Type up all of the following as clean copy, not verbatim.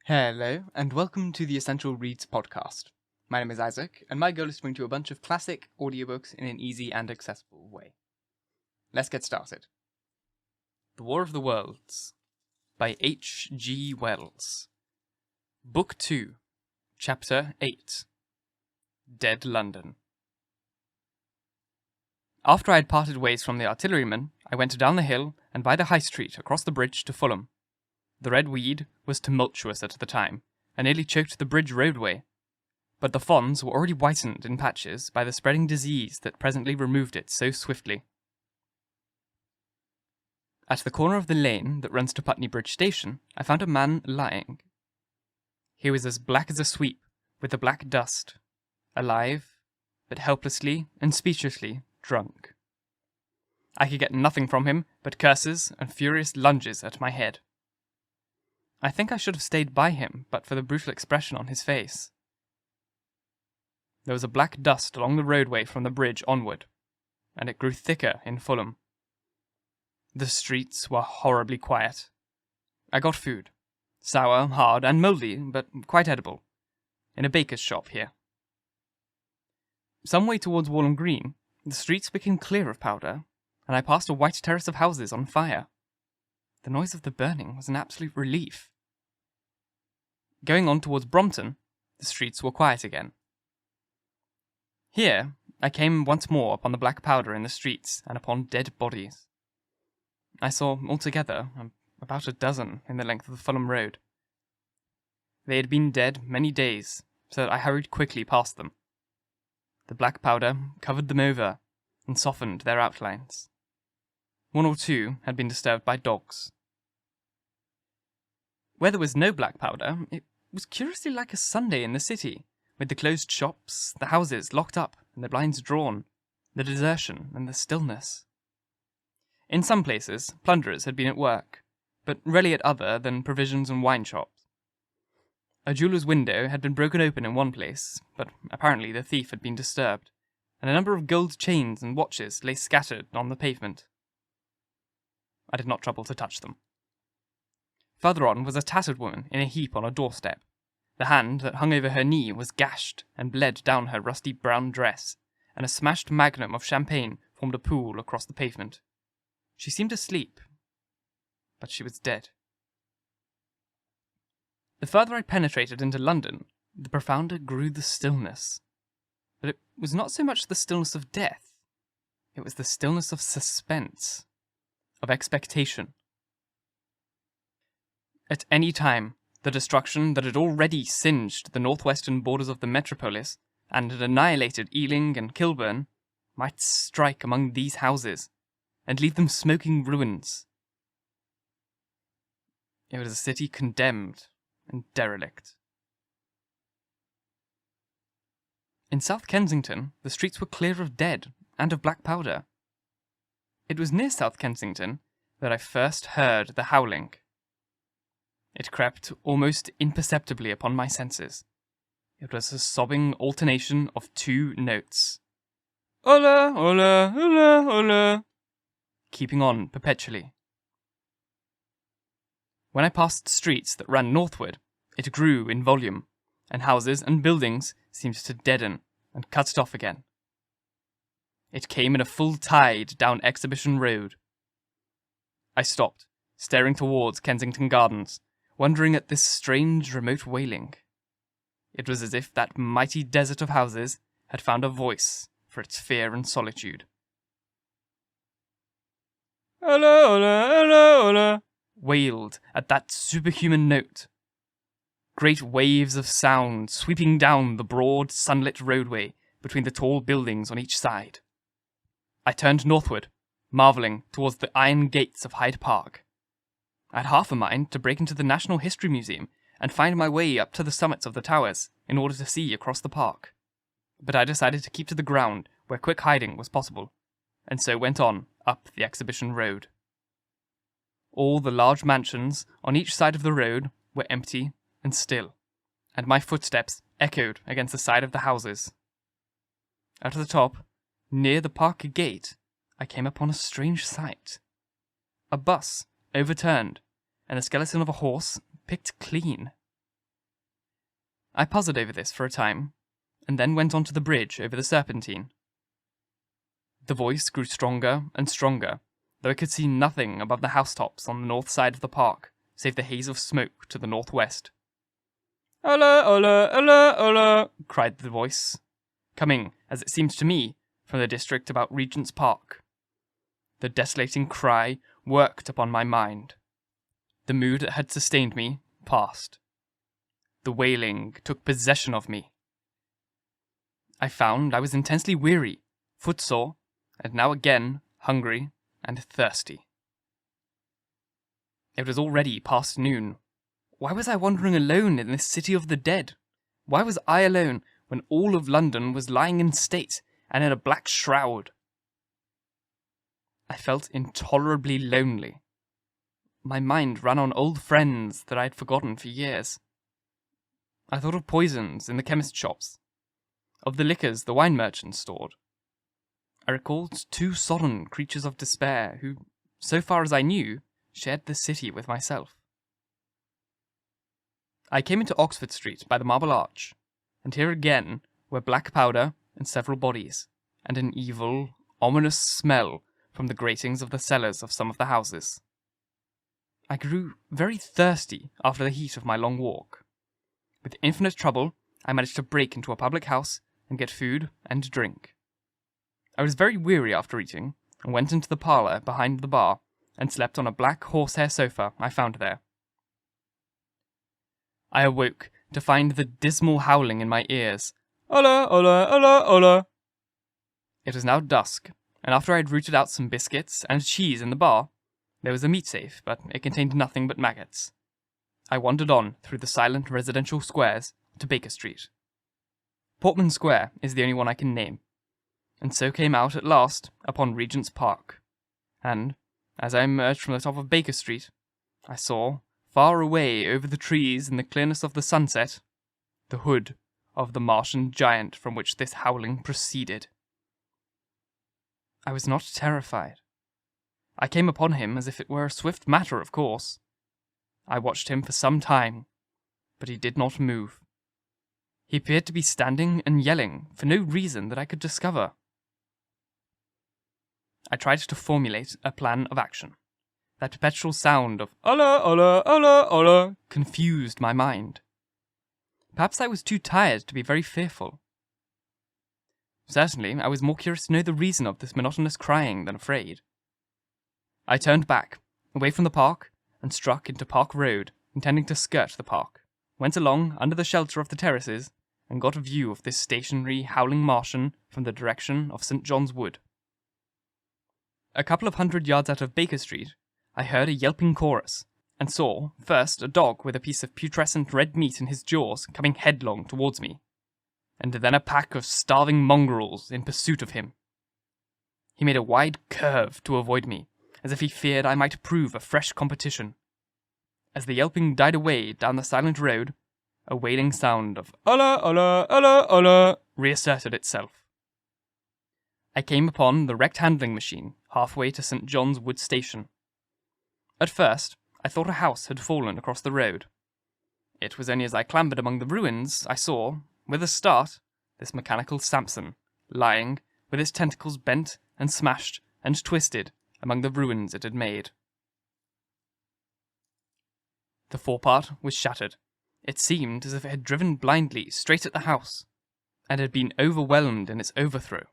Hello, and welcome to the Essential Reads podcast. My name is Isaac, and my goal is to bring to you a bunch of classic audiobooks in an easy and accessible way. Let's get started. The War of the Worlds by H.G. Wells. Book 2, Chapter 8, Dead London. After I had parted ways from the artilleryman, I went down the hill and by the High Street across the bridge to Fulham. The red weed was tumultuous at the time, and nearly choked the bridge roadway, but the fawns were already whitened in patches by the spreading disease that presently removed it so swiftly. At the corner of the lane that runs to Putney Bridge Station, I found a man lying. He was as black as a sweep, with the black dust, alive, but helplessly and speechlessly drunk. I could get nothing from him but curses and furious lunges at my head. I think I should have stayed by him, but for the brutal expression on his face. There was a black dust along the roadway from the bridge onward, and it grew thicker in Fulham. The streets were horribly quiet. I got food, sour, hard, and mouldy, but quite edible, in a baker's shop here. Some way towards Walham Green, the streets became clear of powder, and I passed a white terrace of houses on fire. The noise of the burning was an absolute relief. Going on towards Brompton, the streets were quiet again. Here, I came once more upon the black powder in the streets and upon dead bodies. I saw altogether about a dozen in the length of the Fulham Road. They had been dead many days, so that I hurried quickly past them. The black powder covered them over and softened their outlines. One or two had been disturbed by dogs. Where there was no black powder, it was curiously like a Sunday in the city, with the closed shops, the houses locked up and the blinds drawn, the desertion and the stillness. In some places, plunderers had been at work, but rarely at other than provisions and wine shops. A jeweller's window had been broken open in one place, but apparently the thief had been disturbed, and a number of gold chains and watches lay scattered on the pavement. I did not trouble to touch them. Further on was a tattered woman in a heap on a doorstep. The hand that hung over her knee was gashed and bled down her rusty brown dress, and a smashed magnum of champagne formed a pool across the pavement. She seemed asleep, but she was dead. The further I penetrated into London, the profounder grew the stillness. But it was not so much the stillness of death, it was the stillness of suspense, of expectation. At any time, the destruction that had already singed the northwestern borders of the metropolis, and had annihilated Ealing and Kilburn, might strike among these houses, and leave them smoking ruins. It was a city condemned and derelict. In South Kensington, the streets were clear of dead and of black powder. It was near South Kensington that I first heard the howling. It crept almost imperceptibly upon my senses. It was a sobbing alternation of two notes. Ola, ola, ola, ola, keeping on perpetually. When I passed streets that ran northward, it grew in volume, and houses and buildings seemed to deaden and cut it off again. It came in a full tide down Exhibition Road. I stopped, staring towards Kensington Gardens, wondering at this strange remote wailing. It was as if that mighty desert of houses had found a voice for its fear and solitude. Ola, ola, ola, ola, wailed at that superhuman note. Great waves of sound sweeping down the broad, sunlit roadway between the tall buildings on each side. I turned northward, marvelling towards the iron gates of Hyde Park. I had half a mind to break into the National History Museum and find my way up to the summits of the towers in order to see across the park. But I decided to keep to the ground where quick hiding was possible, and so went on up the Exhibition Road. All the large mansions on each side of the road were empty and still, and my footsteps echoed against the side of the houses. At the top, near the park gate, I came upon a strange sight. A bus overturned, and the skeleton of a horse picked clean. I puzzled over this for a time, and then went onto the bridge over the Serpentine. The voice grew stronger and stronger, though I could see nothing above the housetops on the north side of the park, save the haze of smoke to the northwest. "Ola, ola, ola, ola," cried the voice, coming, as it seemed to me, from the district about Regent's Park. The desolating cry worked upon my mind. The mood that had sustained me passed. The wailing took possession of me. I found I was intensely weary, footsore, and now again hungry and thirsty. It was already past noon. Why was I wandering alone in this city of the dead? Why was I alone when all of London was lying in state and in a black shroud? I felt intolerably lonely. My mind ran on old friends that I had forgotten for years. I thought of poisons in the chemist shops, of the liquors the wine merchants stored. I recalled 2 sodden creatures of despair who, so far as I knew, shared the city with myself. I came into Oxford Street by the Marble Arch, and here again were black powder and several bodies, and an evil, ominous smell from the gratings of the cellars of some of the houses. I grew very thirsty after the heat of my long walk. With infinite trouble, I managed to break into a public house and get food and drink. I was very weary after eating, and went into the parlour behind the bar, and slept on a black horsehair sofa I found there. I awoke to find the dismal howling in my ears. "Ola, ola, ola, ola." It was now dusk, and after I had rooted out some biscuits and cheese in the bar, there was a meat safe, but it contained nothing but maggots. I wandered on through the silent residential squares to Baker Street. Portman Square is the only one I can name, and so came out at last upon Regent's Park, and, as I emerged from the top of Baker Street, I saw, far away over the trees in the clearness of the sunset, the hood of the Martian giant from which this howling proceeded. I was not terrified. I came upon him as if it were a swift matter of course. I watched him for some time, but he did not move. He appeared to be standing and yelling for no reason that I could discover. I tried to formulate a plan of action. That perpetual sound of "Ola, ola, ola, ola" confused my mind. Perhaps I was too tired to be very fearful. Certainly, I was more curious to know the reason of this monotonous crying than afraid. I turned back, away from the park, and struck into Park Road, intending to skirt the park, went along under the shelter of the terraces, and got a view of this stationary, howling Martian from the direction of St. John's Wood. A couple of 100 yards out of Baker Street, I heard a yelping chorus, and saw, first, a dog with a piece of putrescent red meat in his jaws coming headlong towards me, and then a pack of starving mongrels in pursuit of him. He made a wide curve to avoid me, as if he feared I might prove a fresh competition. As the yelping died away down the silent road, a wailing sound of "Ola, ola, ola, ola" reasserted itself. I came upon the wrecked handling machine halfway to St. John's Wood Station. At first, I thought a house had fallen across the road. It was only as I clambered among the ruins I saw, with a start, this mechanical Samson, lying, with its tentacles bent and smashed and twisted among the ruins it had made. The forepart was shattered. It seemed as if it had driven blindly straight at the house, and had been overwhelmed in its overthrow.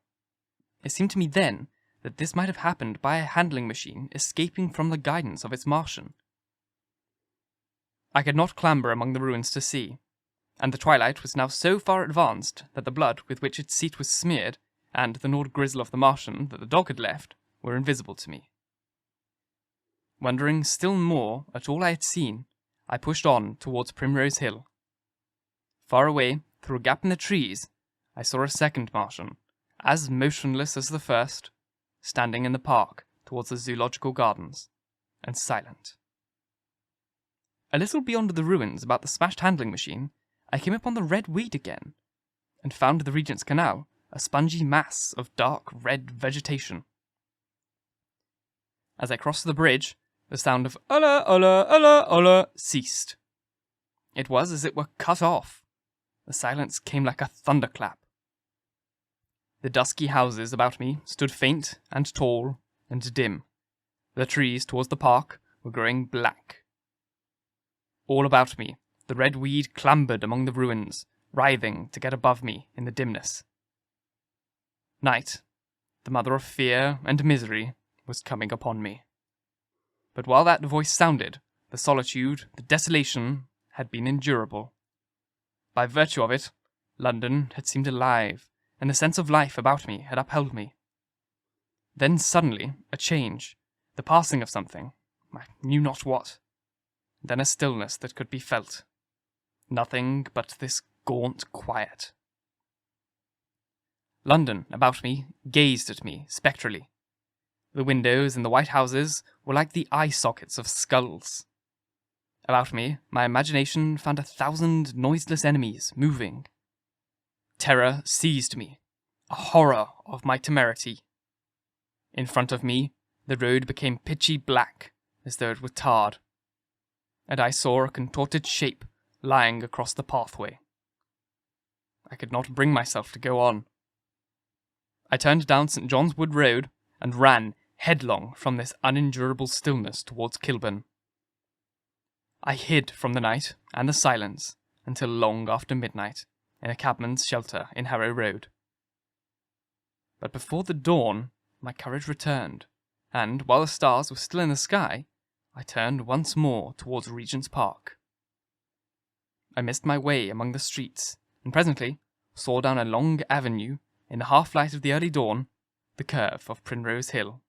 It seemed to me then that this might have happened by a handling machine escaping from the guidance of its Martian. I could not clamber among the ruins to see, and the twilight was now so far advanced that the blood with which its seat was smeared, and the gnawed gristle of the Martian that the dog had left, were invisible to me. Wondering still more at all I had seen, I pushed on towards Primrose Hill. Far away, through a gap in the trees, I saw a second Martian, as motionless as the first, standing in the park towards the zoological gardens, and silent. A little beyond the ruins about the smashed handling machine, I came upon the red weed again, and found the Regent's Canal a spongy mass of dark red vegetation. As I crossed the bridge, the sound of "Ola, ola, ola, ola" ceased. It was as it were cut off. the silence came like a thunderclap. The dusky houses about me stood faint and tall and dim. The trees towards the park were growing black. All about me, the red weed clambered among the ruins, writhing to get above me in the dimness. Night, the mother of fear and misery, was coming upon me. But while that voice sounded, the solitude, the desolation, had been endurable. By virtue of it, London had seemed alive, and the sense of life about me had upheld me. Then suddenly, a change, the passing of something, I knew not what. Then a stillness that could be felt. Nothing but this gaunt quiet. London, about me, gazed at me spectrally. The windows in the white houses were like the eye sockets of skulls. About me, my imagination found 1,000 noiseless enemies moving. Terror seized me, a horror of my temerity. In front of me, the road became pitchy black, as though it were tarred, and I saw a contorted shape lying across the pathway. I could not bring myself to go on. I turned down St. John's Wood Road and ran headlong from this unendurable stillness towards Kilburn. I hid from the night and the silence until long after midnight in a cabman's shelter in Harrow Road. But before the dawn, my courage returned, and while the stars were still in the sky, I turned once more towards Regent's Park. I missed my way among the streets, and presently saw down a long avenue, in the half-light of the early dawn, the curve of Primrose Hill.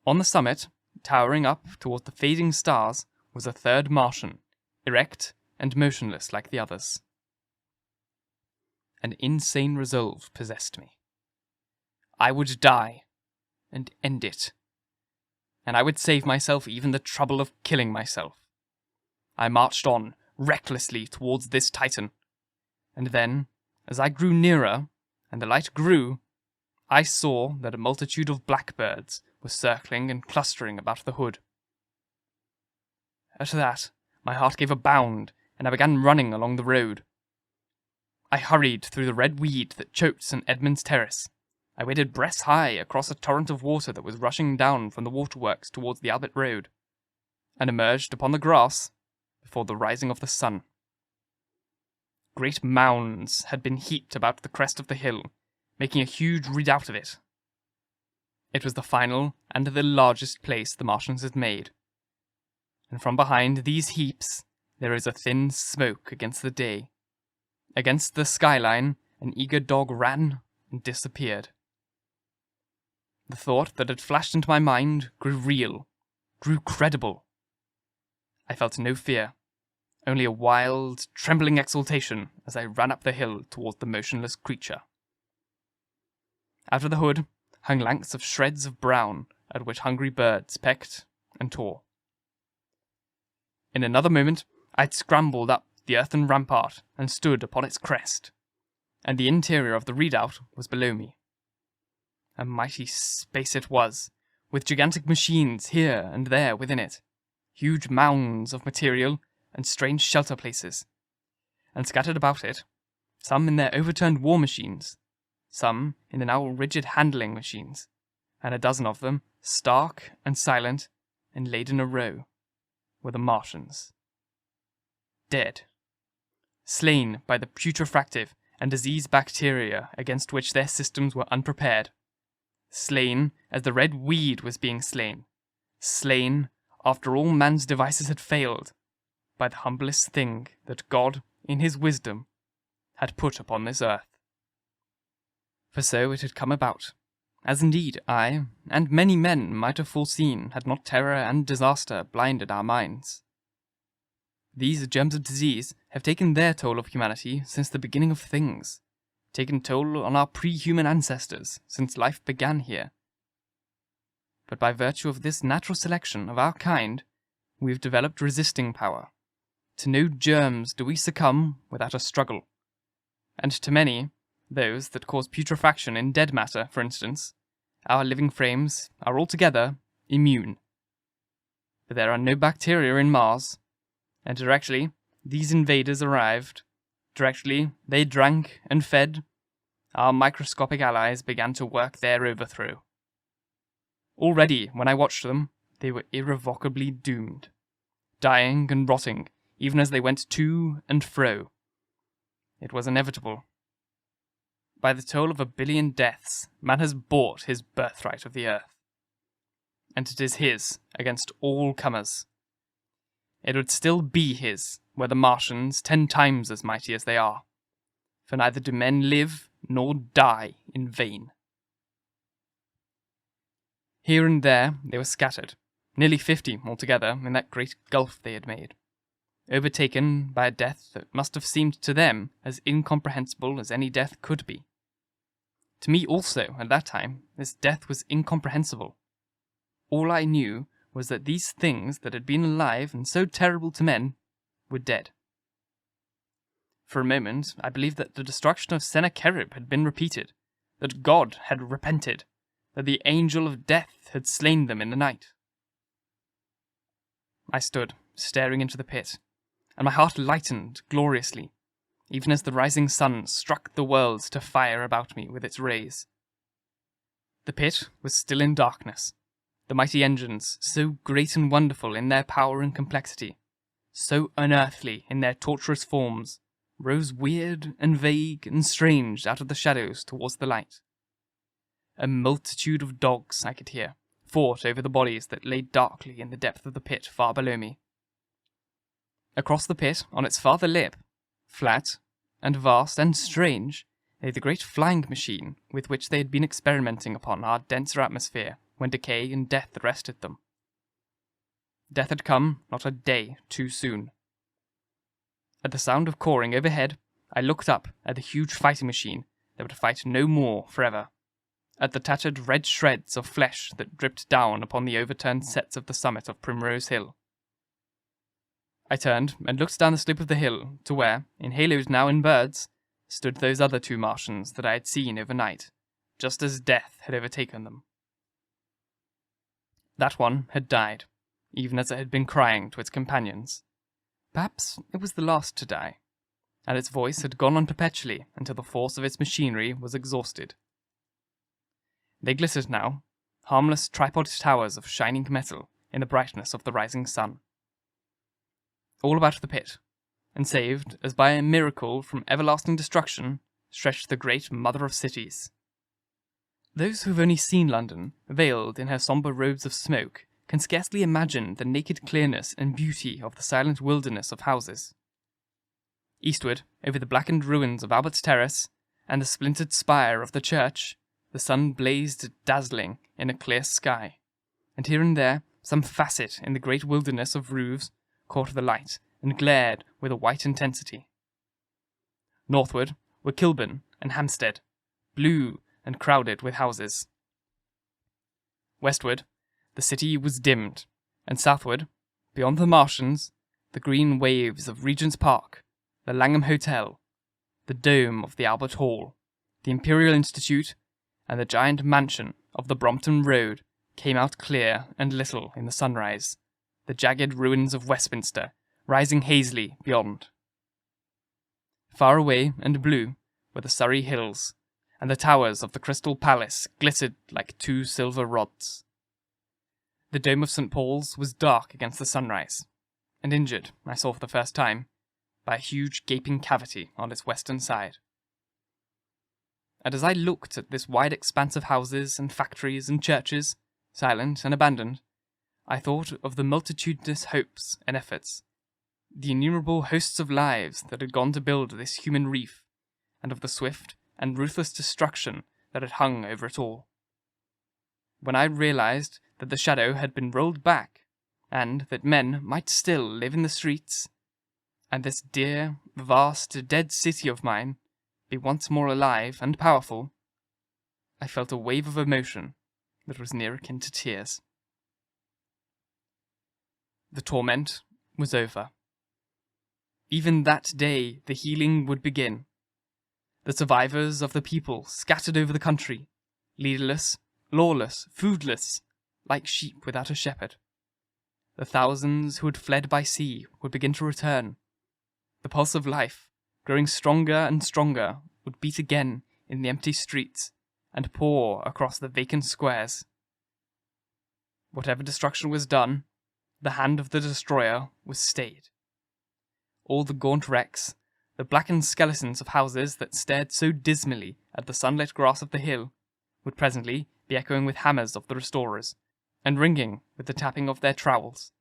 On the summit, towering up towards the fading stars, was a third Martian, erect and motionless like the others. An insane resolve possessed me. I would die, and end it. And I would save myself even the trouble of killing myself. I marched on, recklessly, towards this Titan. And then, as I grew nearer, and the light grew, I saw that a multitude of blackbirds were circling and clustering about the hood. At that, my heart gave a bound, and I began running along the road. I hurried through the red weed that choked St. Edmund's Terrace. I waded breast high across a torrent of water that was rushing down from the waterworks towards the Albert Road, and emerged upon the grass before the rising of the sun. Great mounds had been heaped about the crest of the hill, making a huge redoubt of it. It was the final and the largest place the Martians had made, and from behind these heaps there rose a thin smoke against the day. Against the skyline an eager dog ran and disappeared. The thought that had flashed into my mind grew real, grew credible. I felt no fear, only a wild, trembling exultation as I ran up the hill towards the motionless creature. Out of the hood hung lengths of shreds of brown at which hungry birds pecked and tore. In another moment I had scrambled up the earthen rampart and stood upon its crest, and the interior of the redoubt was below me. A mighty space it was, with gigantic machines here and there within it, huge mounds of material and strange shelter places, and scattered about it, some in their overturned war machines, some in the now rigid handling machines, and a dozen of them, stark and silent and laid in a row, were the Martians. Dead. Slain by the putrefactive and disease bacteria against which their systems were unprepared. Slain as the red weed was being slain. Slain after all man's devices had failed, by the humblest thing that God, in his wisdom, had put upon this earth. For so it had come about, as indeed I, and many men might have foreseen had not terror and disaster blinded our minds. These germs of disease have taken their toll of humanity since the beginning of things, taken toll on our pre-human ancestors since life began here. But by virtue of this natural selection of our kind, we have developed resisting power. To no germs do we succumb without a struggle, and to many, those that cause putrefaction in dead matter, for instance, our living frames are altogether immune. But there are no bacteria in Mars, and directly these invaders arrived, Directly they drank and fed, our microscopic allies began to work their overthrow. Already, when I watched them, they were irrevocably doomed, dying and rotting even as they went to and fro. It was inevitable. By the toll of 1 billion deaths, man has bought his birthright of the earth. And it is his against all comers. It would still be his were the Martians 10 times as mighty as they are, for neither do men live nor die in vain. Here and there they were scattered, nearly 50 altogether in that great gulf they had made, overtaken by a death that must have seemed to them as incomprehensible as any death could be. To me also, at that time, this death was incomprehensible. All I knew was that these things that had been alive and so terrible to men were dead. For a moment, I believed that the destruction of Sennacherib had been repeated, that God had repented, that the angel of death had slain them in the night. I stood, staring into the pit, and my heart lightened gloriously, even as the rising sun struck the worlds to fire about me with its rays. The pit was still in darkness. The mighty engines, so great and wonderful in their power and complexity, so unearthly in their torturous forms, rose weird and vague and strange out of the shadows towards the light. A multitude of dogs, I could hear, fought over the bodies that lay darkly in the depth of the pit far below me. Across the pit, on its farther lip, flat and vast and strange, lay the great flying machine with which they had been experimenting upon our denser atmosphere when decay and death arrested them. Death had come not a day too soon. At the sound of cawing overhead, I looked up at the huge fighting machine that would fight no more forever, at the tattered red shreds of flesh that dripped down upon the overturned sets of the summit of Primrose Hill. I turned and looked down the slope of the hill to where, in halos now in birds, stood those other 2 Martians that I had seen overnight, just as death had overtaken them. That one had died, even as it had been crying to its companions. Perhaps it was the last to die, and its voice had gone on perpetually until the force of its machinery was exhausted. They glittered now, harmless tripod towers of shining metal in the brightness of the rising sun. All about the pit, and saved as by a miracle from everlasting destruction, stretched the great mother of cities. Those who have only seen London, veiled in her sombre robes of smoke, can scarcely imagine the naked clearness and beauty of the silent wilderness of houses. Eastward, over the blackened ruins of Albert's Terrace, and the splintered spire of the church, the sun blazed dazzling in a clear sky, and here and there some facet in the great wilderness of roofs caught the light and glared with a white intensity. Northward were Kilburn and Hampstead, blue and crowded with houses. Westward, the city was dimmed, and southward, beyond the Martians, the green waves of Regent's Park, the Langham Hotel, the dome of the Albert Hall, the Imperial Institute, and the giant mansion of the Brompton Road came out clear and little in the sunrise, the jagged ruins of Westminster rising hazily beyond. Far away and blue were the Surrey Hills, and the towers of the Crystal Palace glittered like 2 silver rods. The dome of St. Paul's was dark against the sunrise, and injured, I saw for the first time, by a huge gaping cavity on its western side. And as I looked at this wide expanse of houses and factories and churches, silent and abandoned, I thought of the multitudinous hopes and efforts, the innumerable hosts of lives that had gone to build this human reef, and of the swift and ruthless destruction that had hung over it all. When I realized that the shadow had been rolled back, and that men might still live in the streets, and this dear, vast, dead city of mine be once more alive and powerful, I felt a wave of emotion that was near akin to tears. The torment was over. Even that day the healing would begin. The survivors of the people scattered over the country, leaderless, lawless, foodless, like sheep without a shepherd. The thousands who had fled by sea would begin to return. The pulse of life, growing stronger and stronger, would beat again in the empty streets and pour across the vacant squares. Whatever destruction was done, the hand of the destroyer was stayed. All the gaunt wrecks, the blackened skeletons of houses that stared so dismally at the sunlit grass of the hill, would presently be echoing with hammers of the restorers, and ringing with the tapping of their trowels.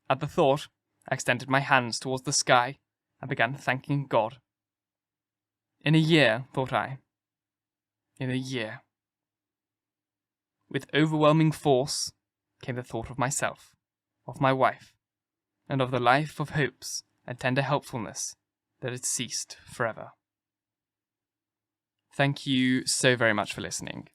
At the thought, I extended my hands towards the sky and began thanking God. In a year, thought I. In a year. With overwhelming force came the thought of myself, of my wife, and of the life of hopes and tender helpfulness that had ceased forever. Thank you so very much for listening.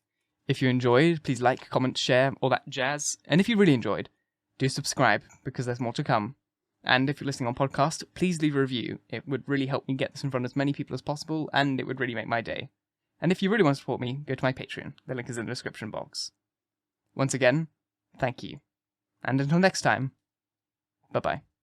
If you enjoyed, please like, comment, share, all that jazz. And if you really enjoyed, do subscribe, because there's more to come. And if you're listening on podcast, please leave a review. It would really help me get this in front of as many people as possible, and it would really make my day. And if you really want to support me, go to my Patreon. The link is in the description box. Once again, thank you. And until next time, bye-bye.